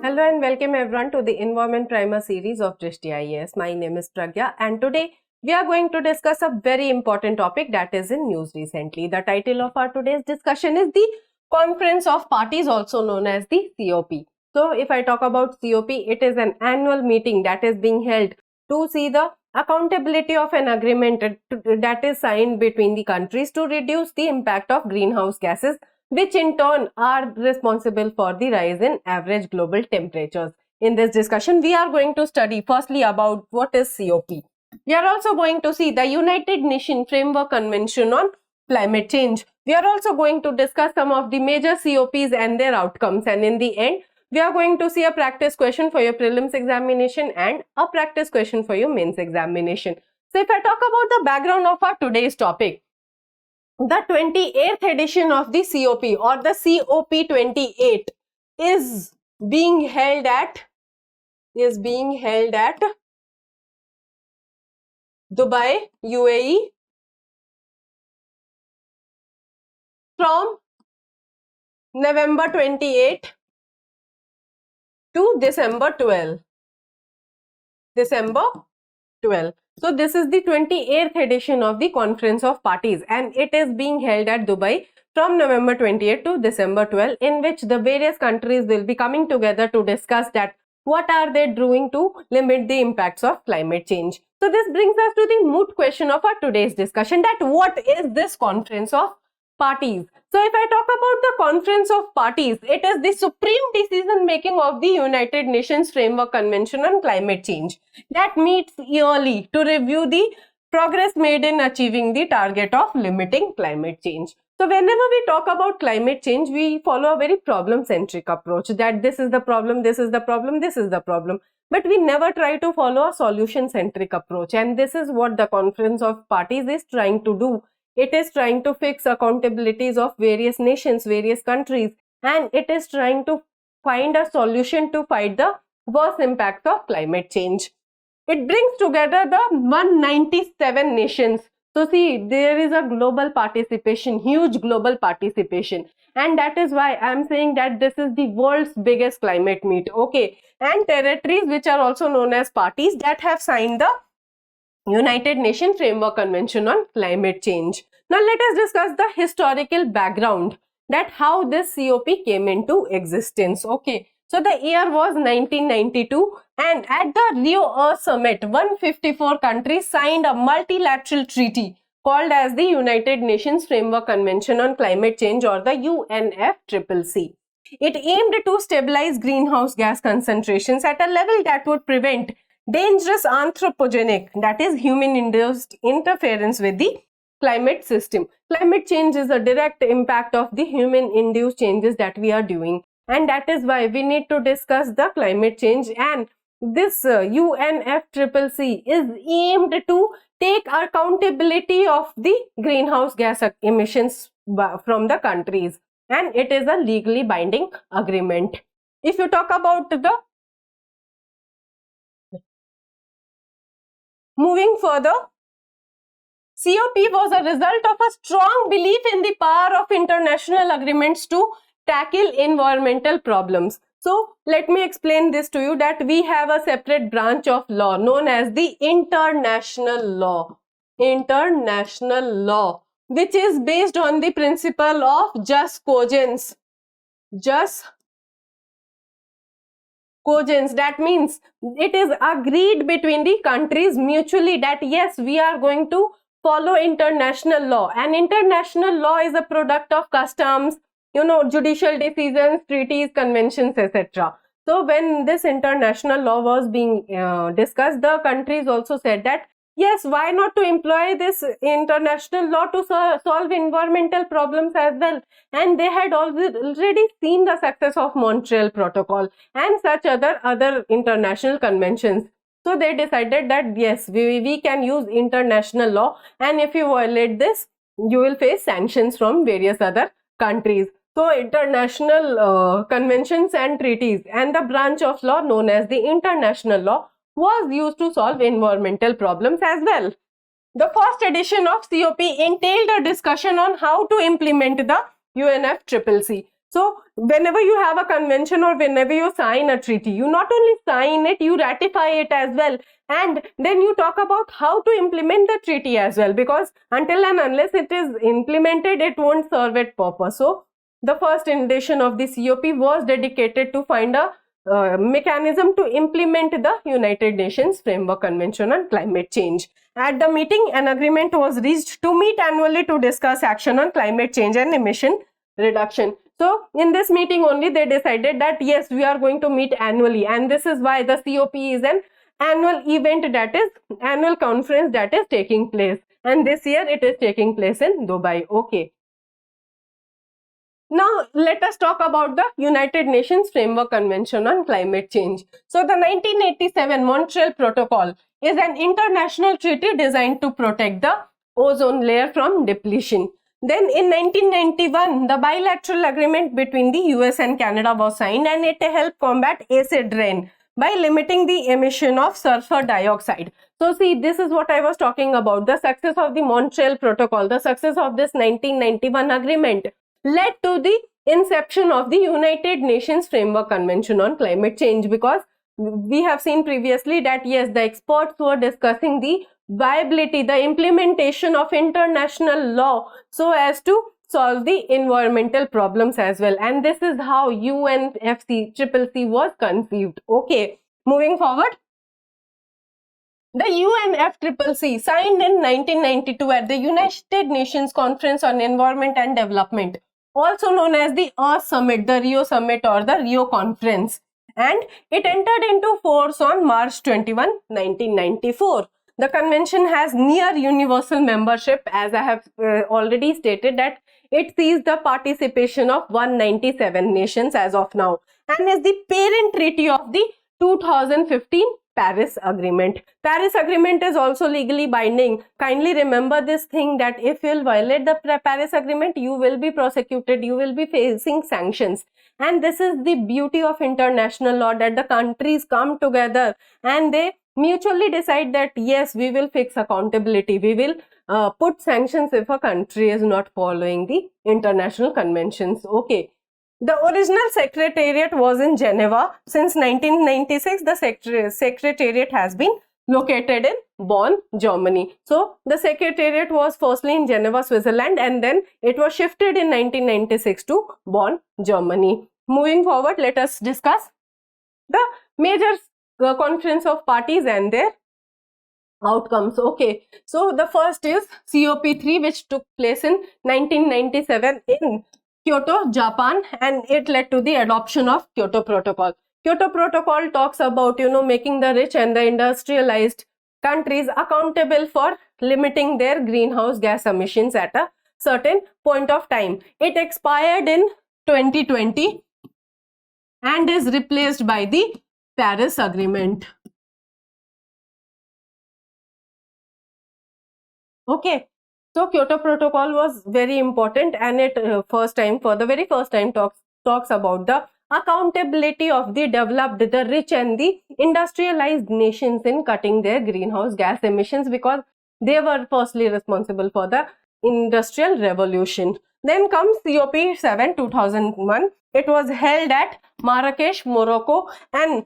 Hello and welcome everyone to the Environment Primer series of Drishti IAS. My name is Pragya and today we are going to discuss a very important topic that is in news recently. The title of our today's discussion is the Conference of Parties, also known as the COP. So if I talk about COP, it is an annual meeting that is being held to see the accountability of an agreement that is signed between the countries to reduce the impact of greenhouse gases, which in turn are responsible for the rise in average global temperatures. In this discussion, we are going to study firstly about what is COP. We are also going to see the United Nations Framework Convention on Climate Change. We are also going to discuss some of the major COPs and their outcomes, and in the end, we are going to see a practice question for your prelims examination and a practice question for your mains examination. So if I talk about the background of our today's topic, the 28th edition of the COP or the COP28 is being held at Dubai, UAE from November 28 to December 12. So this is the 28th edition of the Conference of Parties and it is being held at Dubai from November 28 to December 12, in which the various countries will be coming together to discuss that what are they doing to limit the impacts of climate change. So this brings us to the moot question of our today's discussion, that what is this Conference of Parties? So if I talk about the Conference of Parties, it is the supreme decision making of the United Nations Framework Convention on Climate Change that meets yearly to review the progress made in achieving the target of limiting climate change. So whenever we talk about climate change, we follow a very problem-centric approach, that this is the problem, this is the problem, this is the problem. But we never try to follow a solution-centric approach, and this is what the Conference of Parties is trying to do. It is trying to fix accountabilities of various nations, various countries, and it is trying to find a solution to fight the worst impacts of climate change. It brings together the 197 nations. So see, there is a global participation, huge global participation, and that is why I am saying that this is the world's biggest climate meet. Okay, and territories which are also known as parties that have signed the United Nations Framework Convention on Climate Change. Now let us discuss the historical background, that how this COP came into existence. Okay, so the year was 1992 and at the Rio Earth Summit, 154 countries signed a multilateral treaty called as the United Nations Framework Convention on Climate Change, or the UNFCCC. It aimed to stabilize greenhouse gas concentrations at a level that would prevent dangerous anthropogenic, that is human-induced interference with the climate system. Climate change is a direct impact of the human-induced changes that we are doing, and that is why we need to discuss the climate change, and this UNFCCC is aimed to take accountability of the greenhouse gas emissions from the countries, and it is a legally binding agreement. If you talk about the moving further, COP was a result of a strong belief in the power of international agreements to tackle environmental problems. So let me explain this to you, that we have a separate branch of law known as the international law, which is based on the principle of just cogence. That means it is agreed between the countries mutually that yes, we are going to follow international law, and international law is a product of customs, judicial decisions, treaties, conventions, etc. So when this international law was being discussed, the countries also said that yes, why not to employ this international law to solve environmental problems as well. And they had already seen the success of Montreal Protocol and such other international conventions. So they decided that yes, we can use international law, and if you violate this, you will face sanctions from various other countries. So international conventions and treaties and the branch of law known as the international law was used to solve environmental problems as well. The first edition of COP entailed a discussion on how to implement the UNFCCC. So whenever you have a convention or whenever you sign a treaty, you not only sign it, you ratify it as well, and then you talk about how to implement the treaty as well, because until and unless it is implemented, it won't serve its purpose. So the first edition of the COP was dedicated to find a mechanism to implement the United Nations Framework Convention on Climate Change. At the meeting, an agreement was reached to meet annually to discuss action on climate change and emission reduction. So in this meeting only they decided that yes, we are going to meet annually, and this is why the COP is an annual event, that is annual conference that is taking place, and this year it is taking place in Dubai. Okay. Now let us talk about the United Nations Framework Convention on Climate Change. So the 1987 Montreal Protocol is an international treaty designed to protect the ozone layer from depletion. Then in 1991, the bilateral agreement between the US and Canada was signed, and it helped combat acid rain by limiting the emission of sulfur dioxide. So see, this is what I was talking about. The success of the Montreal Protocol, the success of this 1991 agreement led to the inception of the United Nations Framework Convention on Climate Change, because we have seen previously that yes, the experts were discussing the viability, the implementation of international law so as to solve the environmental problems as well, and this is how UNFCCC was conceived. Okay, moving forward, the UNFCCC signed in 1992 at the United Nations Conference on Environment and Development, also known as the Earth Summit, the Rio Summit or the Rio Conference, and it entered into force on March 21, 1994. The convention has near universal membership, as I have already stated that it sees the participation of 197 nations as of now, and is the parent treaty of the 2015 Paris Agreement. Paris Agreement is also legally binding. Kindly remember this thing, that if you will violate the Paris Agreement, you will be prosecuted, you will be facing sanctions. And this is the beauty of international law, that the countries come together and they mutually decide that yes, we will fix accountability, we will put sanctions if a country is not following the international conventions. Okay. The original secretariat was in Geneva. Since 1996, the secretariat has been located in Bonn, Germany. So the secretariat was firstly in Geneva, Switzerland, and then it was shifted in 1996 to Bonn, Germany. Moving forward, let us discuss the major conference of parties and their outcomes. Okay, so the first is COP3, which took place in 1997 in Kyoto, Japan, and it led to the adoption of Kyoto Protocol. Kyoto Protocol talks about, making the rich and the industrialized countries accountable for limiting their greenhouse gas emissions at a certain point of time. It expired in 2020 and is replaced by the Paris Agreement. Okay. So Kyoto Protocol was very important, and it for the very first time talks about the accountability of the developed, the rich and the industrialized nations in cutting their greenhouse gas emissions, because they were firstly responsible for the industrial revolution. Then comes COP7 2001. It was held at Marrakesh, Morocco, and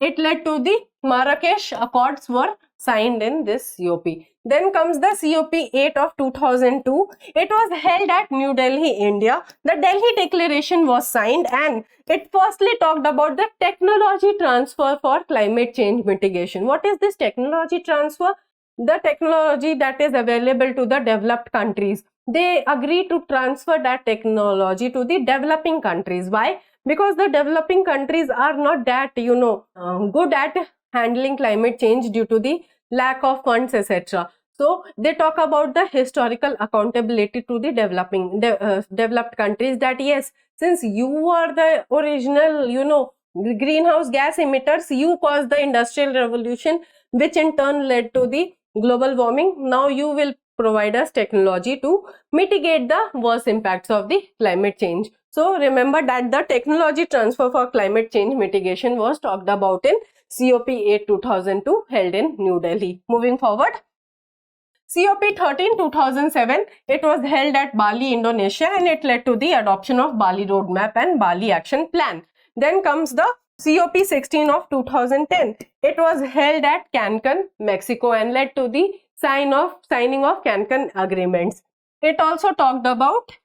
it led to the Marrakesh Accords were signed in this COP. Then comes the COP8 of 2002. It was held at New Delhi, India. The Delhi Declaration was signed, and it firstly talked about the technology transfer for climate change mitigation. What is this technology transfer? The technology that is available to the developed countries. They agree to transfer that technology to the developing countries. Why? Because the developing countries are not that, good at handling climate change due to the lack of funds, etc. So they talk about the historical accountability to the developed countries, that yes, since you are the original, greenhouse gas emitters, you caused the industrial revolution, which in turn led to the global warming. Now you will provide us technology to mitigate the worst impacts of the climate change. So remember that the technology transfer for climate change mitigation was talked about in COP8 2002 held in New Delhi. Moving forward, COP13 2007, it was held at Bali, Indonesia, and it led to the adoption of Bali Roadmap and Bali Action Plan. Then comes the COP16 of 2010. It was held at Cancun, Mexico, and led to the signing of Cancun agreements. It also talked about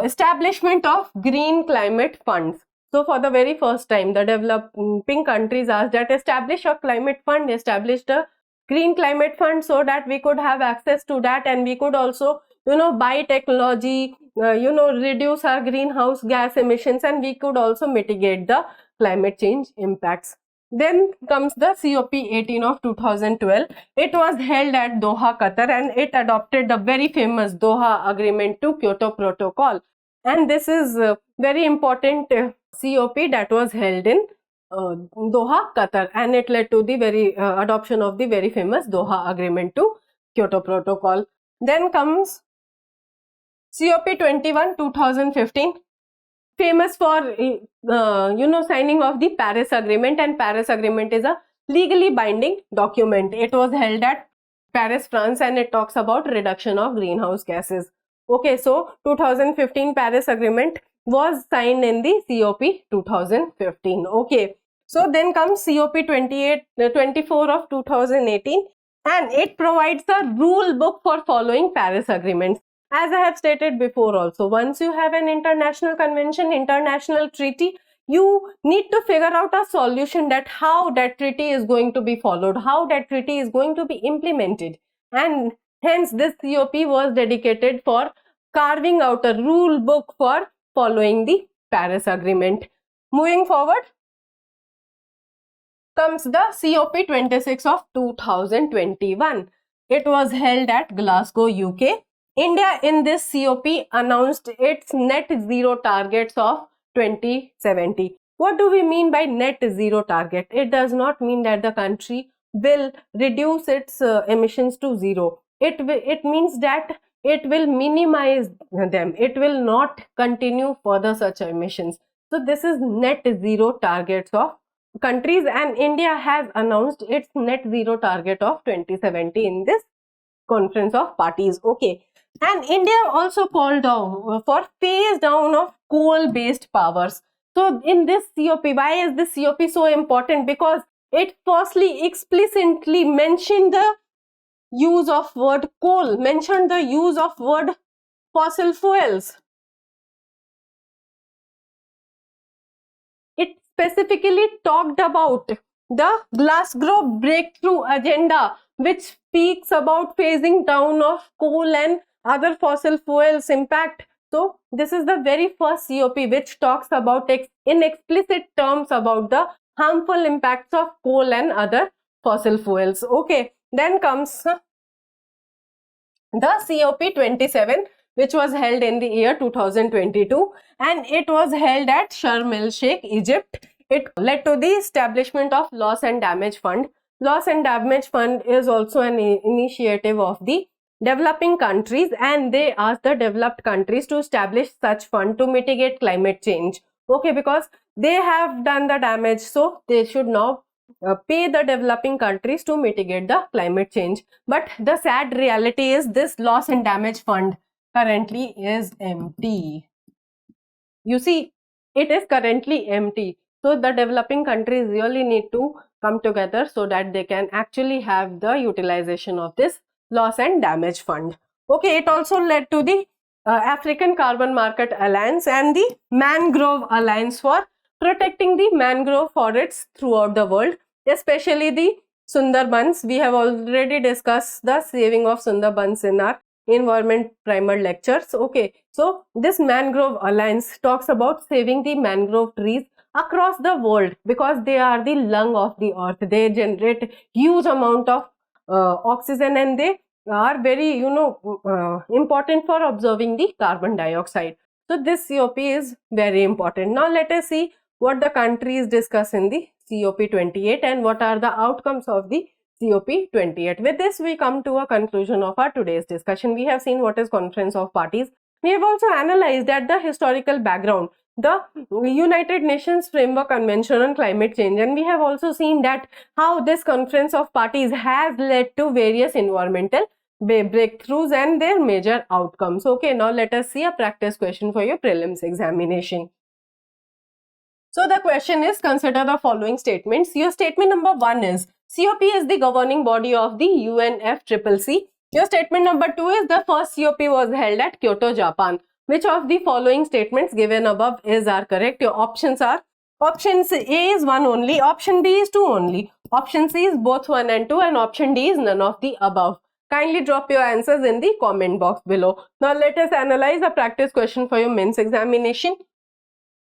establishment of green climate funds. So for the very first time, the developing countries asked that establish a climate fund, established a green climate fund, so that we could have access to that, and we could also, buy technology, reduce our greenhouse gas emissions, and we could also mitigate the climate change impacts. Then comes the COP18 of 2012. It was held at Doha, Qatar, and it adopted the very famous Doha Agreement to Kyoto Protocol. And this is a very important COP that was held in Doha, Qatar, and it led to the very adoption of the very famous Doha Agreement to Kyoto Protocol. Then comes COP21 2015, famous for signing of the Paris Agreement, and Paris Agreement is a legally binding document. It was held at Paris, France, and it talks about reduction of greenhouse gases. Okay, so 2015 Paris Agreement was signed in the COP 2015. Okay, so then comes COP 24 of 2018, and it provides a rule book for following Paris agreements. As I have stated before also, once you have an international convention, international treaty, you need to figure out a solution that how that treaty is going to be followed, how that treaty is going to be implemented. And hence this COP was dedicated for carving out a rule book for following the Paris Agreement. Moving forward comes the COP 26 of 2021. It was held at Glasgow, UK. India in this COP announced its net zero targets of 2070. What do we mean by net zero target? It does not mean that the country will reduce its emissions to zero. It means that it will minimize them. It will not continue further such emissions. So this is net zero targets of countries, and India has announced its net zero target of 2070 in this conference of parties. Okay. And India also called down for phase down of coal-based powers. So in this COP, why is this COP so important? Because it firstly explicitly mentioned the use of word coal, mentioned the use of word fossil fuels. It specifically talked about the Glasgow Breakthrough Agenda, which speaks about phasing down of coal and other fossil fuels impact. So this is the very first COP which talks about in explicit terms about the harmful impacts of coal and other fossil fuels. Okay, then comes the COP 27, which was held in the year 2022, and it was held at Sharm el-Sheikh, Egypt. It led to the establishment of Loss and Damage Fund. Loss and Damage Fund is also an initiative of the developing countries, and they ask the developed countries to establish such fund to mitigate climate change. Okay, because they have done the damage, so they should now pay the developing countries to mitigate the climate change. But the sad reality is this Loss and Damage Fund currently is empty. You see, it is currently empty. So the developing countries really need to come together so that they can actually have the utilization of this Loss and Damage Fund. Okay, it also led to the African Carbon Market Alliance and the Mangrove Alliance for protecting the mangrove forests throughout the world, especially the Sundarbans. We have already discussed the saving of Sundarbans in our environment primer lectures. Okay, so this Mangrove Alliance talks about saving the mangrove trees across the world because they are the lung of the earth. They generate huge amount of oxygen, and they are very important for absorbing the carbon dioxide. So this COP is very important. Now let us see what the countries discuss in the COP 28 and what are the outcomes of the COP 28. With this, we come to a conclusion of our today's discussion. We have seen what is Conference of Parties. We have also analyzed that the historical background, the United Nations Framework Convention on Climate Change, and we have also seen that how this Conference of Parties has led to various environmental breakthroughs and their major outcomes. Okay, now let us see a practice question for your prelims examination. So the question is, consider the following statements. Your statement number 1 is, COP is the governing body of the UNFCCC. Your statement number 2 is, the first COP was held at Kyoto, Japan. Which of the following statements given above are correct? Your options are, option A is 1 only, option B is 2 only, option C is both 1 and 2, and option D is none of the above. Kindly drop your answers in the comment box below. Now let us analyze a practice question for your mains examination.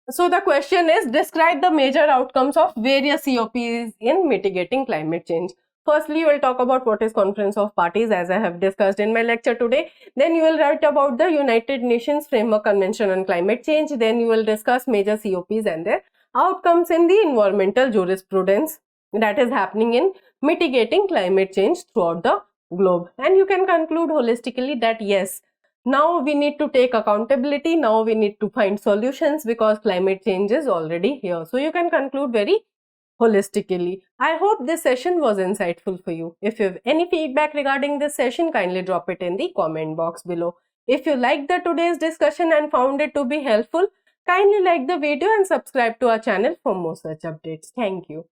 So the question is, describe the major outcomes of various COPs in mitigating climate change. Firstly, you will talk about what is Conference of Parties, as I have discussed in my lecture today. Then you will write about the United Nations Framework Convention on Climate Change. Then you will discuss major COPs and their outcomes in the environmental jurisprudence that is happening in mitigating climate change throughout the globe. And you can conclude holistically that yes, now we need to take accountability, now we need to find solutions because climate change is already here. So you can conclude very holistically. I hope this session was insightful for you. If you have any feedback regarding this session, kindly drop it in the comment box below. If you liked today's discussion and found it to be helpful, kindly like the video and subscribe to our channel for more such updates. Thank you.